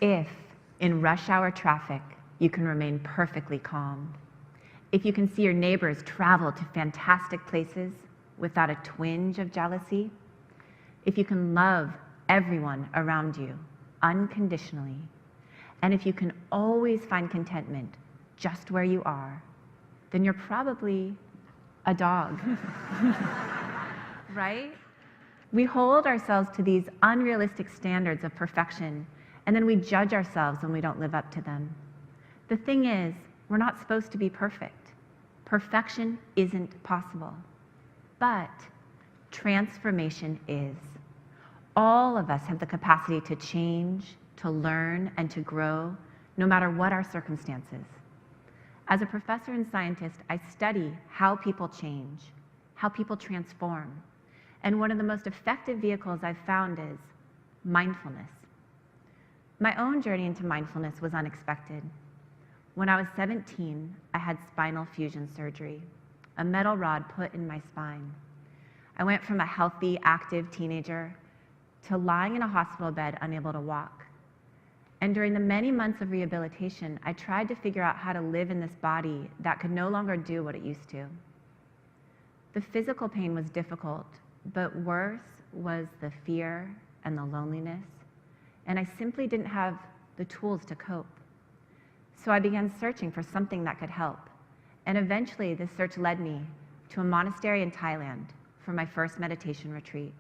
If, in rush hour traffic, you can remain perfectly calm, if you can see your neighbors travel to fantastic places without a twinge of jealousy, if you can love everyone around you unconditionally, and if you can always find contentment just where you are, then you're probably a dog, right? We hold ourselves to these unrealistic standards of perfection, and then we judge ourselves when we don't live up to them. The thing is, we're not supposed to be perfect. Perfection isn't possible, but transformation is. All of us have the capacity to change, to learn, and to grow, no matter what our circumstances. As a professor and scientist, I study how people change, how people transform. And one of the most effective vehicles I've found is mindfulness. My own journey into mindfulness was unexpected. When I was 17, I had spinal fusion surgery, a metal rod put in my spine. I went from a healthy, active teenager to lying in a hospital bed, unable to walk. And during the many months of rehabilitation, I tried to figure out how to live in this body that could no longer do what it used to. The physical pain was difficult, but worse was the fear and the loneliness, and I simply didn't have the tools to cope. So I began searching for something that could help, and eventually this search led me to a monastery in Thailand for my first meditation retreat.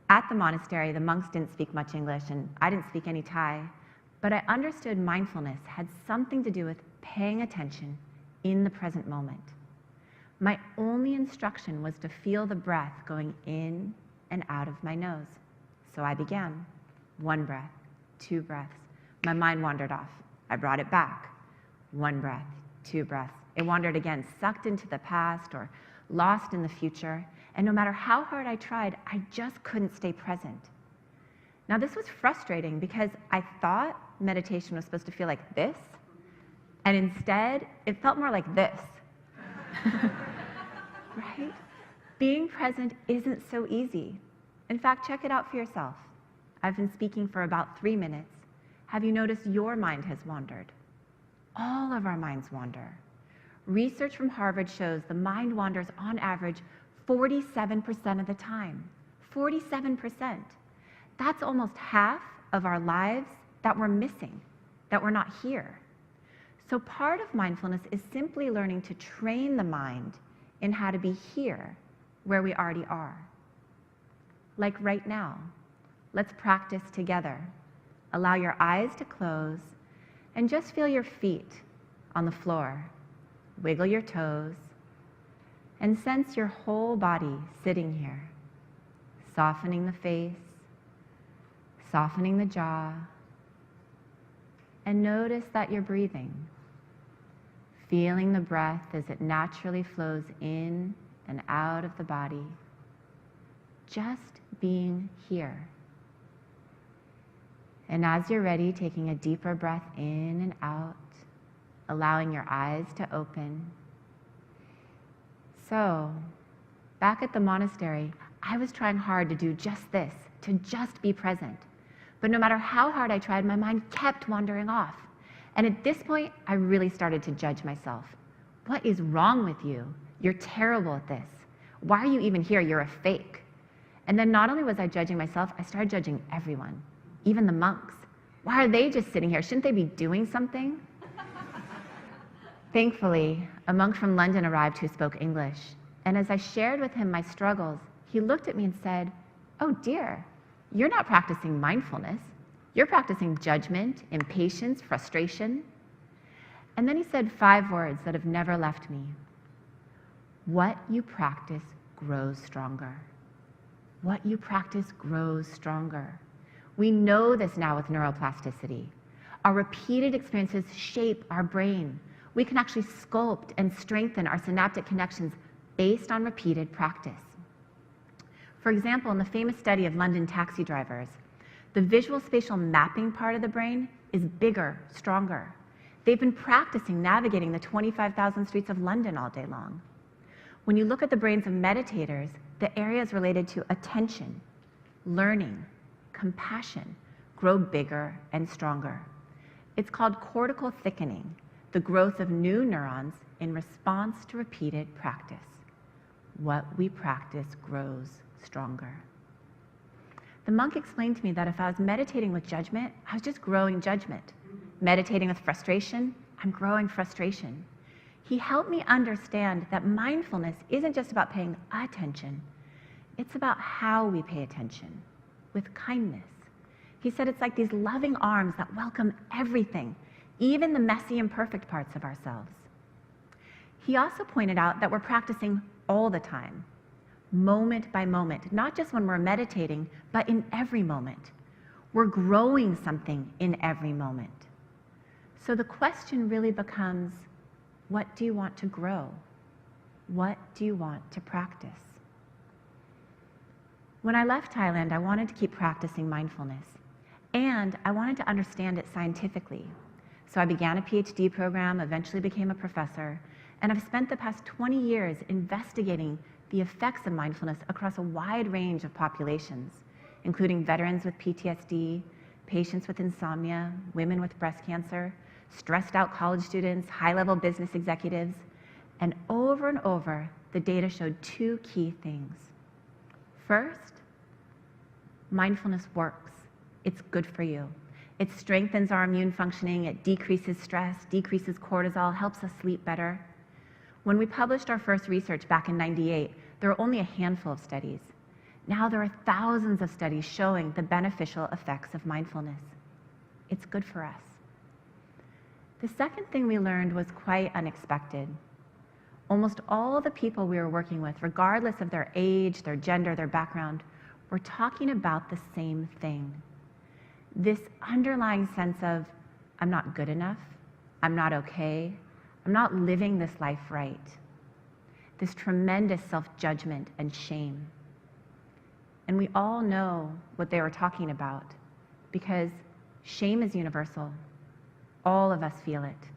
At the monastery, the monks didn't speak much English, and I didn't speak any Thai, but I understood mindfulness had something to do with paying attention in the present moment. My only instruction was to feel the breath going in and out of my nose. So I began. 1 breath, 2 breaths. My mind wandered off. I brought it back. 1 breath, 2 breaths. It wandered again, sucked into the past or lost in the future. And no matter how hard I tried, I just couldn't stay present. Now this was frustrating because I thought meditation was supposed to feel like this, and instead it felt more like this. Right? Being present isn't so easy. In fact, check it out for yourself. I've been speaking for about 3 minutes. Have you noticed your mind has wandered? All of our minds wander. Research from Harvard shows the mind wanders on average 47% of the time. 47%. That's almost half of our lives that we're missing, that we're not here. So part of mindfulness is simply learning to train the mind in how to be here where we already are. Like right now. Let's practice together. Allow your eyes to close and just feel your feet on the floor. Wiggle your toes and sense your whole body sitting here, softening the face, softening the jaw, and notice that you're breathing, feeling the breath as it naturally flows in and out of the body, just being here. And as you're ready, taking a deeper breath in and out, allowing your eyes to open. So, back at the monastery, I was trying hard to do just this, to just be present. But no matter how hard I tried, my mind kept wandering off. And at this point, I really started to judge myself. What is wrong with you? You're terrible at this. Why are you even here? You're a fake. And then not only was I judging myself, I started judging everyone, even the monks. Why are they just sitting here? Shouldn't they be doing something? Thankfully, a monk from London arrived who spoke English. And as I shared with him my struggles, he looked at me and said, "Oh dear, you're not practicing mindfulness. You're practicing judgment, impatience, frustration." And then he said 5 words that have never left me. What you practice grows stronger. What you practice grows stronger. We know this now with neuroplasticity. Our repeated experiences shape our brain. We can actually sculpt and strengthen our synaptic connections based on repeated practice. For example, in the famous study of London taxi drivers, the visual spatial mapping part of the brain is bigger, stronger. They've been practicing navigating the 25,000 streets of London all day long. When you look at the brains of meditators, the areas related to attention, learning, compassion, grow bigger and stronger. It's called cortical thickening, the growth of new neurons in response to repeated practice. What we practice grows stronger. The monk explained to me that if I was meditating with judgment, I was just growing judgment. Meditating with frustration, I'm growing frustration. He helped me understand that mindfulness isn't just about paying attention, it's about how we pay attention, with kindness. He said it's like these loving arms that welcome everything, even the messy, imperfect parts of ourselves. He also pointed out that we're practicing all the time, moment by moment, not just when we're meditating, but in every moment. We're growing something in every moment. So the question really becomes, what do you want to grow? What do you want to practice? When I left Thailand, I wanted to keep practicing mindfulness, and I wanted to understand it scientifically. So I began a PhD program, eventually became a professor, and I've spent the past 20 years investigating the effects of mindfulness across a wide range of populations, including veterans with PTSD, patients with insomnia, women with breast cancer, stressed out college students, high-level business executives, and over, the data showed two key things. First, mindfulness works. It's good for you. It strengthens our immune functioning, it decreases stress, decreases cortisol, helps us sleep better. When we published our first research back in '98, there were only a handful of studies. Now there are thousands of studies showing the beneficial effects of mindfulness. It's good for us. The second thing we learned was quite unexpected. Almost all the people we were working with, regardless of their age, their gender, their background, were talking about the same thing. This underlying sense of, I'm not good enough, I'm not okay, I'm not living this life right. This tremendous self-judgment and shame. And we all know what they were talking about, because shame is universal. All of us feel it.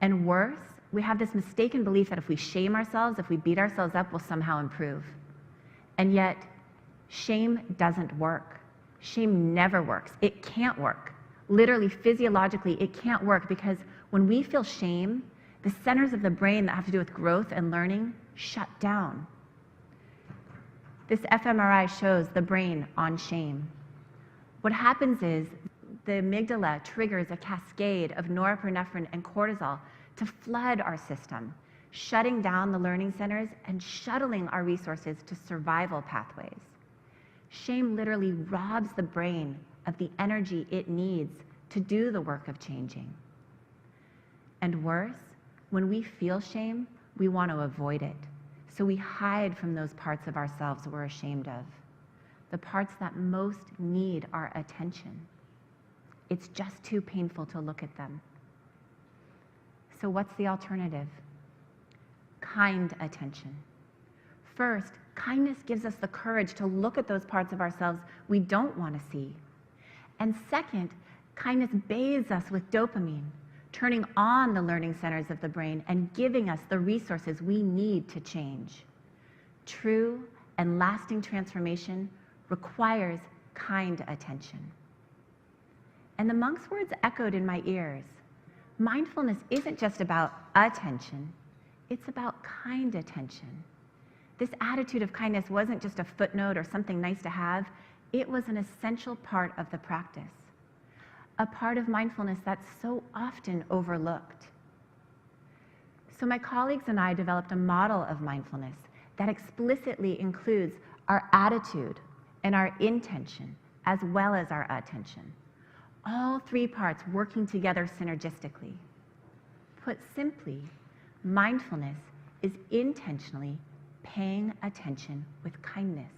And worse, we have this mistaken belief that if we shame ourselves, if we beat ourselves up, we'll somehow improve. And yet, shame doesn't work. Shame never works. It can't work. Literally, physiologically, it can't work, because when we feel shame, the centers of the brain that have to do with growth and learning shut down. This fMRI shows the brain on shame. What happens is the amygdala triggers a cascade of norepinephrine and cortisol to flood our system, shutting down the learning centers and shuttling our resources to survival pathways. Shame literally robs the brain of the energy it needs to do the work of changing. And worse, when we feel shame, we want to avoid it. So we hide from those parts of ourselves we're ashamed of, the parts that most need our attention. It's just too painful to look at them. So what's the alternative? Kind attention. First, kindness gives us the courage to look at those parts of ourselves we don't want to see. And second, kindness bathes us with dopamine, turning on the learning centers of the brain and giving us the resources we need to change. True and lasting transformation requires kind attention. And the monk's words echoed in my ears. Mindfulness isn't just about attention, it's about kind attention. This attitude of kindness wasn't just a footnote or something nice to have, it was an essential part of the practice. A part of mindfulness that's so often overlooked. So my colleagues and I developed a model of mindfulness that explicitly includes our attitude and our intention, as well as our attention. All three parts working together synergistically. Put simply, mindfulness is intentionally paying attention with kindness.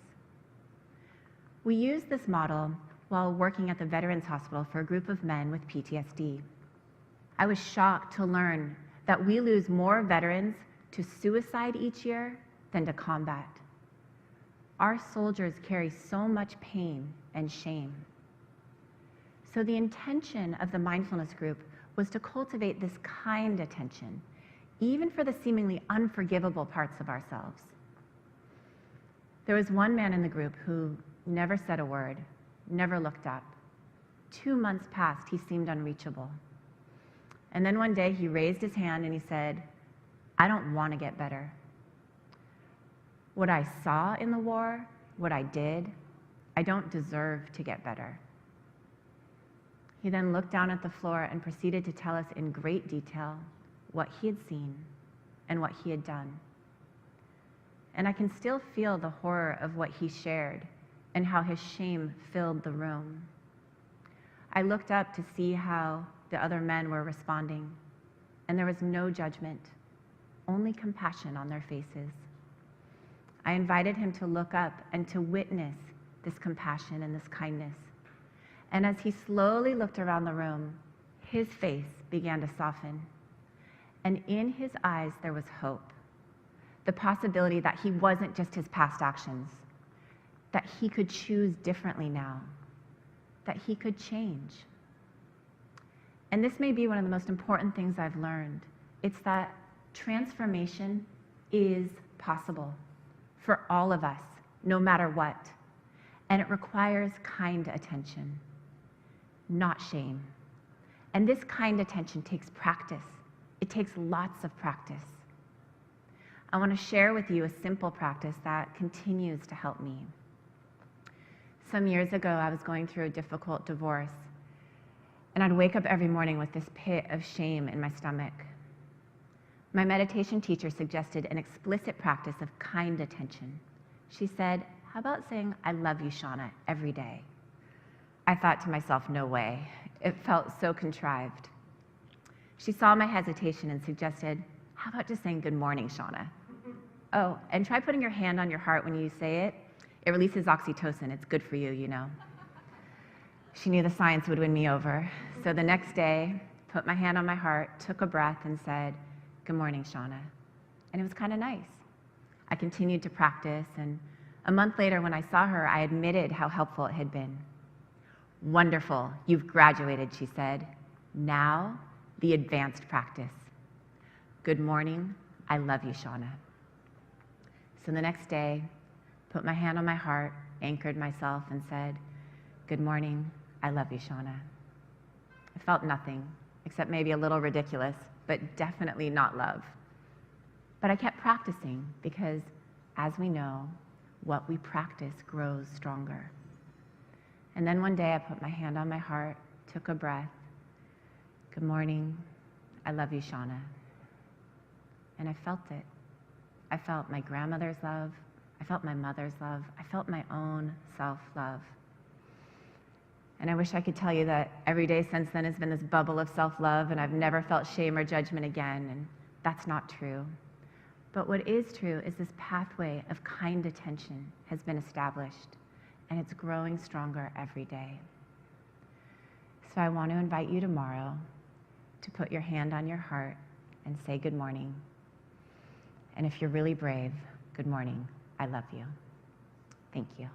We used this model while working at the Veterans Hospital for a group of men with PTSD. I was shocked to learn that we lose more veterans to suicide each year than to combat. Our soldiers carry so much pain and shame. So the intention of the mindfulness group was to cultivate this kind attention, even for the seemingly unforgivable parts of ourselves. There was one man in the group who never said a word, never looked up. 2 months passed, he seemed unreachable. And then one day he raised his hand and he said, I don't want to get better. What I saw in the war, what I did, I don't deserve to get better. He then looked down at the floor and proceeded to tell us in great detail what he had seen and what he had done. And I can still feel the horror of what he shared and how his shame filled the room. I looked up to see how the other men were responding, and there was no judgment, only compassion on their faces. I invited him to look up and to witness this compassion and this kindness. And as he slowly looked around the room, his face began to soften. And in his eyes, there was hope. The possibility that he wasn't just his past actions, that he could choose differently now, that he could change. And this may be one of the most important things I've learned. It's that transformation is possible for all of us, no matter what. And it requires kind attention, not shame. And this kind attention takes practice. It takes lots of practice. I want to share with you a simple practice that continues to help me. Some years ago, I was going through a difficult divorce, and I'd wake up every morning with this pit of shame in my stomach. My meditation teacher suggested an explicit practice of kind attention. She said, how about saying, I love you, Shauna, every day? I thought to myself, no way. It felt so contrived. She saw my hesitation and suggested, how about just saying, good morning, Shauna? Oh, and try putting your hand on your heart when you say it. It releases oxytocin. It's good for you, you know. She knew the science would win me over. So the next day, put my hand on my heart, took a breath, and said, good morning, Shauna. And it was kind of nice. I continued to practice, and a month later, when I saw her, I admitted how helpful it had been. Wonderful, you've graduated, she said. Now, the advanced practice. Good morning, I love you, Shauna. So the next day, put my hand on my heart, anchored myself, and said, good morning, I love you, Shauna. I felt nothing, except maybe a little ridiculous, but definitely not love. But I kept practicing because, as we know, what we practice grows stronger. And then one day I put my hand on my heart, took a breath. Good morning, I love you, Shauna. And I felt it. I felt my grandmother's love. I felt my mother's love. I felt my own self-love. And I wish I could tell you that every day since then has been this bubble of self-love and I've never felt shame or judgment again, and that's not true. But what is true is this pathway of kind attention has been established, and it's growing stronger every day. So I want to invite you tomorrow to put your hand on your heart and say good morning. And if you're really brave, good morning, I love you. Thank you.